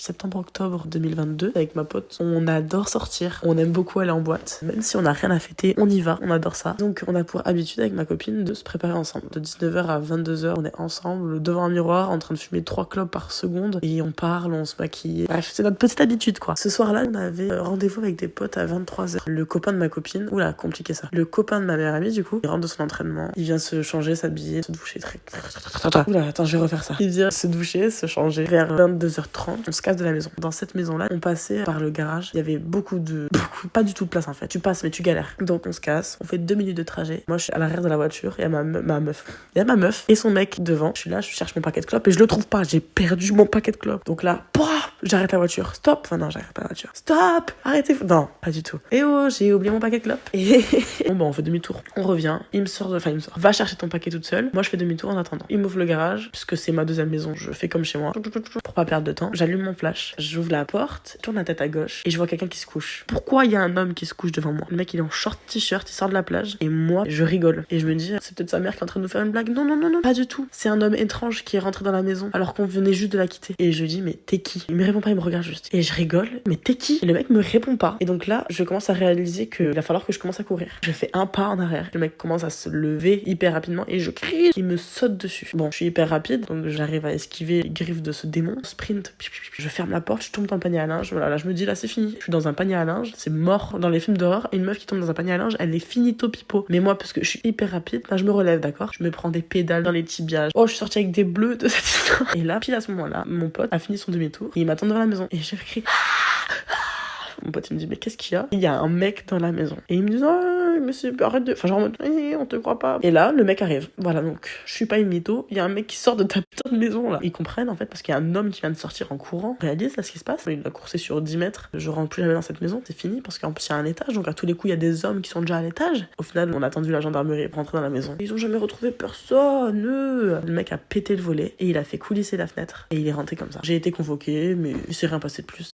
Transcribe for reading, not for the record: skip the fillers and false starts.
septembre-octobre 2022 avec ma pote. On adore sortir, on aime beaucoup aller en boîte. Même si on n'a rien à fêter, on y va, on adore ça. Donc on a pour habitude avec ma copine de se préparer ensemble. De 19h à 22h, on est ensemble devant un miroir en train de fumer 3 clopes par seconde et on parle, on se maquille. Bref, c'est notre petite habitude quoi. Ce soir-là, on avait rendez-vous avec des potes à 23h. Le copain de ma copine, oula, compliqué ça. Le copain de ma meilleure amie du coup, il rentre de son entraînement, il vient se changer, s'habiller, se doucher très... Oula, attends, je vais refaire ça. Il vient se doucher, se changer vers 22h30. On se casse de la maison. Dans cette maison-là, on passait par le garage. Il y avait beaucoup, pas du tout de place en fait. Tu passes mais tu galères. Donc on se casse, on fait 2 minutes de trajet. Moi je suis à l'arrière de la voiture, il y a ma meuf. Il y a ma meuf et son mec devant. Je suis là, je cherche mon paquet de clopes et je le trouve pas. J'ai perdu mon paquet de clopes. Donc là, j'arrête la voiture. Stop. Enfin non, j'arrête pas la voiture. Stop. Arrêtez. Non, pas du tout. Et oh, j'ai oublié mon paquet de clopes. Et bon, on fait demi-tour. On revient. Il me sort. Va chercher ton paquet toute seule. Moi je fais demi-tour en attendant. Il m'ouvre le garage puisque c'est ma deuxième maison. Je fais comme chez moi pour pas perdre de temps. J'allume mon flash. J'ouvre la porte, je tourne la tête à gauche et je vois quelqu'un qui se couche. Pourquoi il y a un homme qui se couche devant moi? Le mec il est en short t-shirt, il sort de la plage et moi je rigole. Et je me dis c'est peut-être sa mère qui est en train de nous faire une blague. Non, pas du tout. C'est un homme étrange qui est rentré dans la maison alors qu'on venait juste de la quitter. Et je lui dis mais t'es qui? Il me répond pas, il me regarde juste. Et je rigole, mais t'es qui? Et le mec me répond pas. Et donc là je commence à réaliser qu'il va falloir que je commence à courir. Je fais un pas en arrière. Le mec commence à se lever hyper rapidement et je crie. Il me saute dessus. Bon, je suis hyper rapide donc j'arrive à esquiver les griffes de ce démon. Sprint. Je ferme la porte, je tombe dans le panier à linge. Voilà, là je me dis là c'est fini. Je suis dans un panier à linge, c'est mort dans les films d'horreur. Une meuf qui tombe dans un panier à linge, elle est finito pipo. Mais moi parce que je suis hyper rapide, là je me relève, d'accord? Je me prends des pédales dans les tibias. Oh, je suis sortie avec des bleus de cette histoire. Et là, pile à ce moment-là, mon pote a fini son demi-tour et il m'attend devant la maison. Et j'ai crié. Mon pote il me dit mais qu'est-ce qu'il y a? Il y a un mec dans la maison. Et il me dit oh, mais c'est arrête de... Enfin genre en mode on te croit pas. Et là le mec arrive. Voilà, donc je suis pas une mytho. Il y a un mec qui sort de ta putain de maison là. Ils comprennent en fait parce qu'il y a un homme qui vient de sortir en courant. Réalise là ce qui se passe. Il a coursé sur 10 mètres. Je rentre plus jamais dans cette maison. C'est fini parce qu'en plus il y a un étage. Donc à tous les coups il y a des hommes qui sont déjà à l'étage. Au final on a attendu la gendarmerie pour rentrer dans la maison. Ils ont jamais retrouvé personne. Le mec a pété le volet et il a fait coulisser la fenêtre. Et il est rentré comme ça. J'ai été convoqué mais il s'est rien passé de plus.